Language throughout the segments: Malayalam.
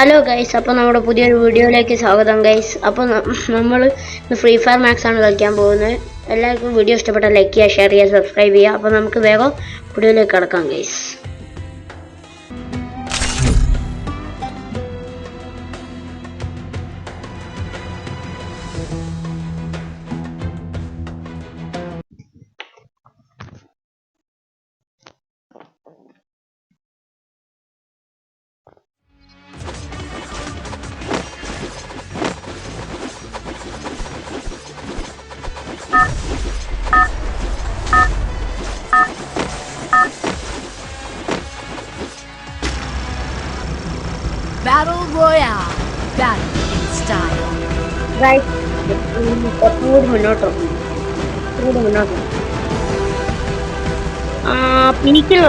ഹലോ ഗൈസ്, അപ്പോൾ നമ്മുടെ പുതിയൊരു വീഡിയോയിലേക്ക് സ്വാഗതം ഗൈസ്. അപ്പോൾ നമ്മൾ ഫ്രീ ഫയർ മാക്സ് ആണ് കളിക്കാൻ പോകുന്നത്. എല്ലാവർക്കും വീഡിയോ ഇഷ്ടപ്പെട്ടാൽ ലൈക്ക് ചെയ്യുക, ഷെയർ ചെയ്യുക, സബ്സ്ക്രൈബ് ചെയ്യുക. അപ്പോൾ നമുക്ക് വേഗം വീഡിയോയിലേക്ക് കിടക്കാം guys. Battle Royale. Battle in style. Guys, കുറച്ചുകൂടി മുന്നോട്ടോ, പീക്കിൽ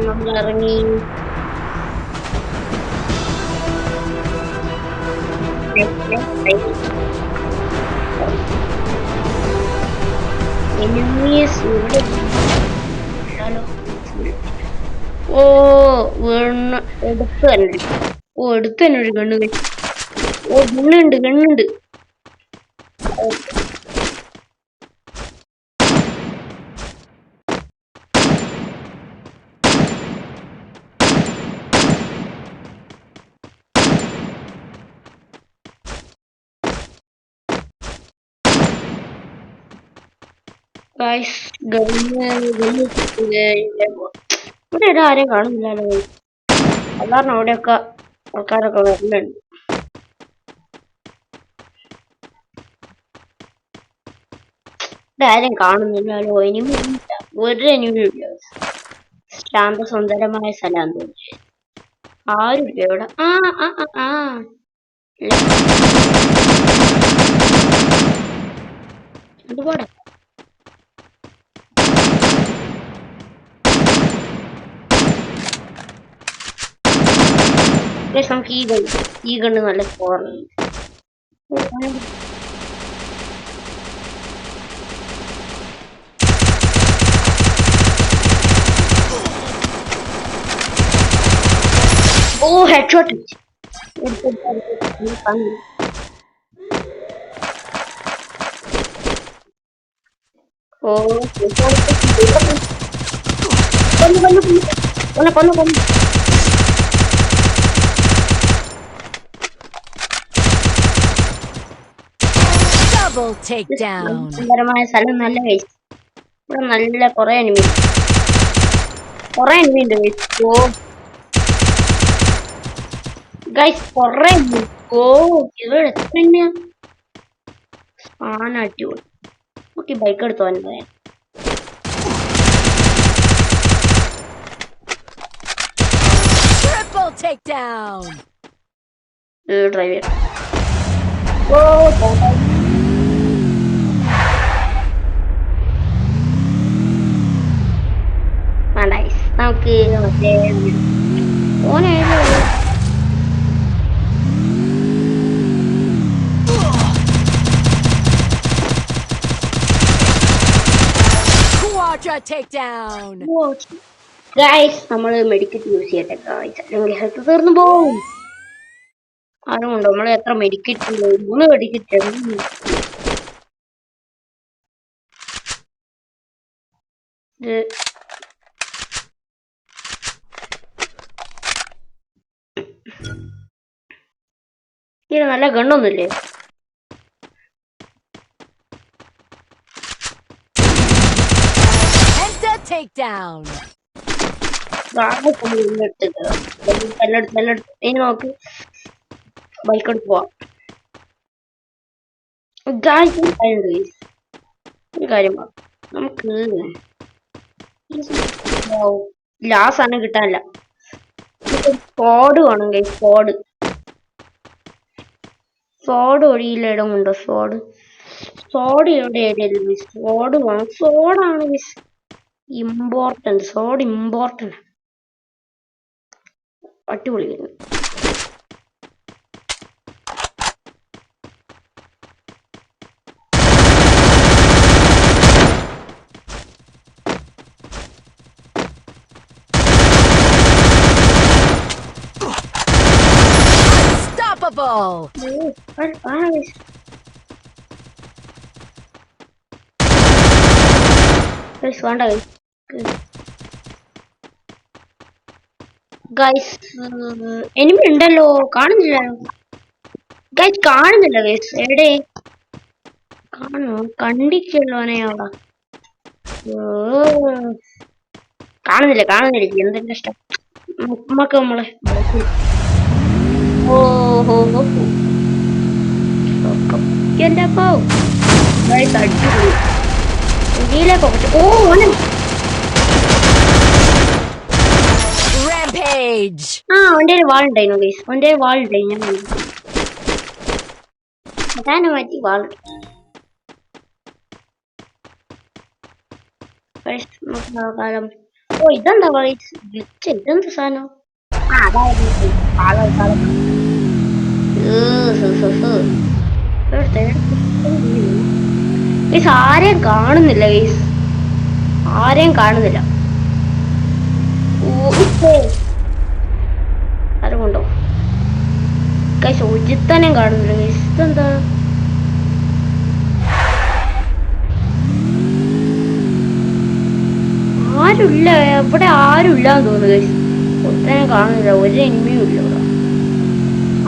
നമ്മൾ ഇറങ്ങി. ഓ വീണ് എടുത്ത് തന്നെ. എടുത്ത് തന്നെ ഒരു ഗണ്ണ് വെച്ച്. ഗണ്ണുണ്ട്. ഇവിടെ ആരെയും കാണുന്നില്ലല്ലോ. സാധാരണ അവിടെയൊക്കെ ആൾക്കാരൊക്കെ വരുന്നുണ്ട്. ഇവിടെ ആരെയും കാണുന്നില്ലല്ലോ. എനിമി ഒരു എനിമി ഇല്ല. ശാന്തസുന്ദരമായ സ്ഥലം ആരും ഇല്ല ഇവിടെ. ഒരുപാട് നമുക്ക് ഈ ഗണ്ണ് നല്ല സ്കോറുണ്ട്. ഓ ഹെഡ്ഷോട്ട്. ഓ കൊന്നു. Double takedown. സുന്ദരമായ സ്ഥലം നല്ല ഗൈസ്. ഇവിടെ നല്ല കൊറേ എനിമി ഉണ്ട് ഗൈസ്. ഓ ഗൈസ് കൊറേ ഇവിടെ എത്ര അടിപൊളി. ഓക്കെ, ബൈക്ക് എടുത്തോ പോയാ. Triple takedown. ഡ്രൈവ് നമുക്ക് മറ്റേ ഓനെ Quadra takedown. ഗൈസ്, നമ്മള് മെഡിക്കറ്റ് യൂസ് ചെയ്യട്ടെ ഗൈസ്, അല്ലെങ്കിൽ ഹെൽത്ത് തീർന്നു പോവും. അതുകൊണ്ട് നമ്മൾ എത്ര മെഡിക്കറ്റ് ഉണ്ട്? 3 മെഡിക്കറ്റ്. ഇത് നല്ല ഗണ്ണൊന്നുമില്ലേ? Takedown. ഇനി നോക്ക്, ബൈക്ക് എടുത്ത് പോവാം. ഒരു കാര്യം നമുക്ക് ലാസ് ആണ് കിട്ടാനില്ല. സ്ക്വാഡ് വേണം ഗൈസ്. സ്ക്വാഡ് ഒഴിയിലിടമുണ്ടോ? സ്ക്വാഡ് എവിടെ ഏരിയയിലും സ്ക്വാഡ് വേണം. സ്ക്വാഡാണ് ഇമ്പോർട്ടന്റ്. അടിപൊളി. Triple. വേണ്ട ഗൈസ്. എനിമി ഉണ്ടല്ലോ, കാണുന്നില്ല ഗൈസ്, കാണുന്നില്ല ഗൈസ്. എവിടെ കാണോ? കണ്ടിക്കല്ലോ അവിടെ. കാണുന്നില്ല എന്തെങ്കിലും ഇഷ്ടം നമുക്ക് നമ്മളെ. ഓഹോ എന്റെ അപ്പോ ഗൈസ് അടിപൊളി. ഓ Rampage. അവന്റെ വാളുണ്ടായിരുന്നു ഗൈസ്, അവന്റെ വാളുണ്ടായി. ഞാൻ അതാണ് മാറ്റി വാള്. കാലം. ഓ ഇതെന്താ ഇതെന്താ സാധനം? ഗൈസ് ആരെയും കാണുന്നില്ല ഗൈസ്, ആരെയും കാണുന്നില്ല. അതുകൊണ്ടോ ഗൈസ് ഒരുത്തനെയും കാണുന്നില്ല ഗൈസ്. ഇതെന്താ? ആരുമില്ല ഇവിടെ, ആരുമില്ലാന്ന് തോന്നുന്നു ഗൈസ്. ഒരുത്തനെ കാണുന്നില്ല, ഒരു എനിമിയും ഇല്ല ഇവിടെ.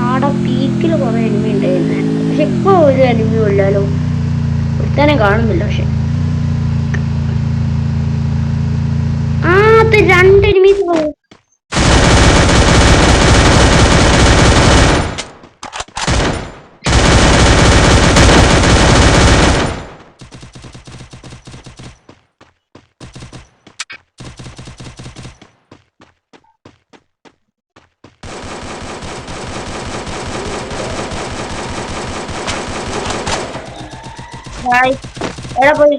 ആടെ പീക്കിൽ കുറെ എനിമി ഉണ്ടായിരുന്നേ, പക്ഷെ ഇപ്പൊ ഒരു എനിമിയും ഇല്ലല്ലോ. ഒരുത്തനെ കാണുന്നില്ല. പക്ഷെ അത് 2 എനിമീസ് പോകും. എവിടെ പോയി?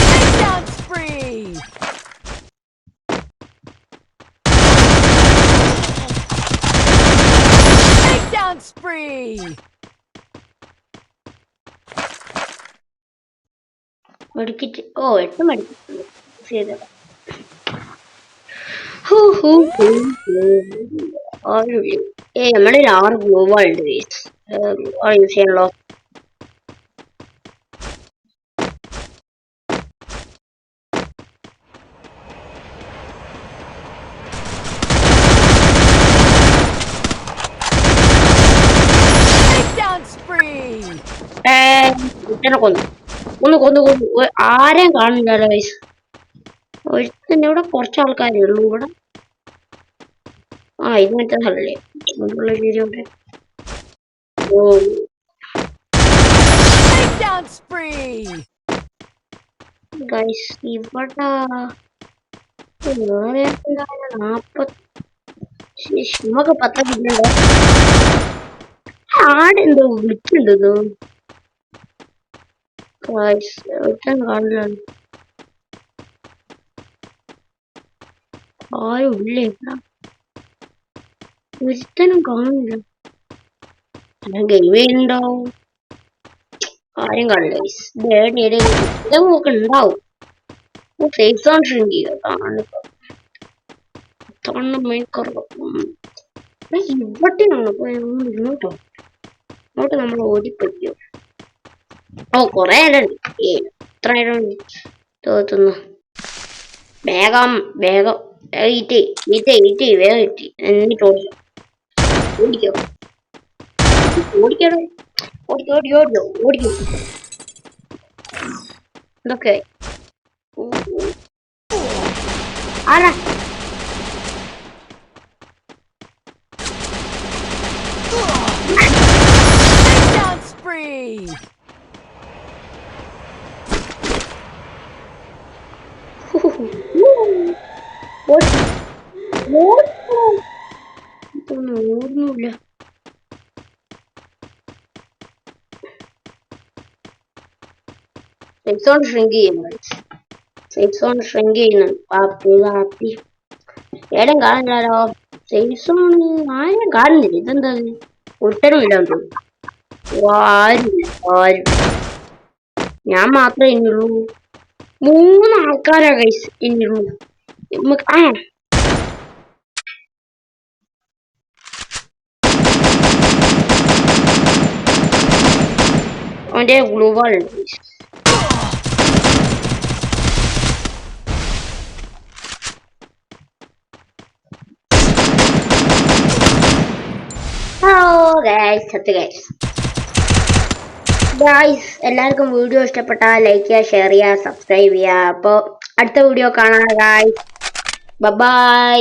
Takedown spree. Takedown spree. മെഡിക്കറ്റ്. ഓ 8 മെഡിക്കറ്റ് ചെയ്തത്. നമ്മളിൽ 6 ഗ്ലോബുണ്ട് യൂസ് ചെയ്യാനുള്ള. Takedown spree. കൊന്നു ആരെയും കാണില്ലല്ലോ ഗൈസ്. ഒരുത്തന്നെ ഇവിടെ കുറച്ച് ആൾക്കാരേ ഉള്ളൂ ഇവിടെ. ഇത് മറ്റേ സ്ഥലല്ലേ മുമ്പുള്ള വീഡിയോണ്ട്. ഓ Takedown spree. ഗൈസ് ഇവിടെ 40 നമുക്ക് 10 കിട്ടുന്നുണ്ടോ? ആടെന്തോ വിളിക്കുന്നുണ്ടോ ഗൈസ്? ഒരുത്തൻ കാണില്ല, ആരും ഇല്ലേ ഇവിടെ, ഒരുത്തനും കാണില്ല. ഗെയിം ഉണ്ടാവും, ആരും കാണില്ല ഗൈസ്. നമുക്ക് ഉണ്ടാവും. സേഫ് സോൺ ഷ്രിങ്ക് ചെയ്താണ് ഇവിടെയാണ്. ഇങ്ങോട്ടോ ഇങ്ങോട്ട് നമ്മൾ ഓടിപ്പറ്റിയോ? ഓ കൊറേ നേരം എത്ര നേരം തോന്നുന്നു. വേഗം വേഗം ഈറ്റ് വേഗം ഇറ്റി എന്നിട്ട് ഓടിക്കോ ഓടിക്കോ ഓടിക്കോ. ഇതൊക്കെ ആരാ? Takedown spree. ഓർമ്മയില്ല. സേഫ് സോൺ ഷ്രിങ്ക് ചെയ്യുന്നു. പാപ്പി ഏടം കാണുന്നില്ലല്ലോ. സേഫ് സോൺ ആരും കാണുന്നില്ല. ഇതെന്താ ഒട്ടനും ഇല്ലാന്ന് തോന്നുന്നു. ആരും ഞാൻ മാത്രമേ ഇനിയുള്ളൂ. 3 ആൾക്കാരാ ഗൈസ് ഇനിയുള്ളൂ. നമുക്ക് അവന്റെ ഗ്ലൂ വാൾ ഉണ്ട് guys. ഗൈസ് എല്ലാവർക്കും വീഡിയോ ഇഷ്ടപ്പെട്ടാൽ ലൈക്ക് ചെയ്യുക, ഷെയർ ചെയ്യുക, സബ്സ്ക്രൈബ് ചെയ്യുക. അപ്പോൾ അടുത്ത വീഡിയോ കാണാം ഗൈസ്. ബൈ.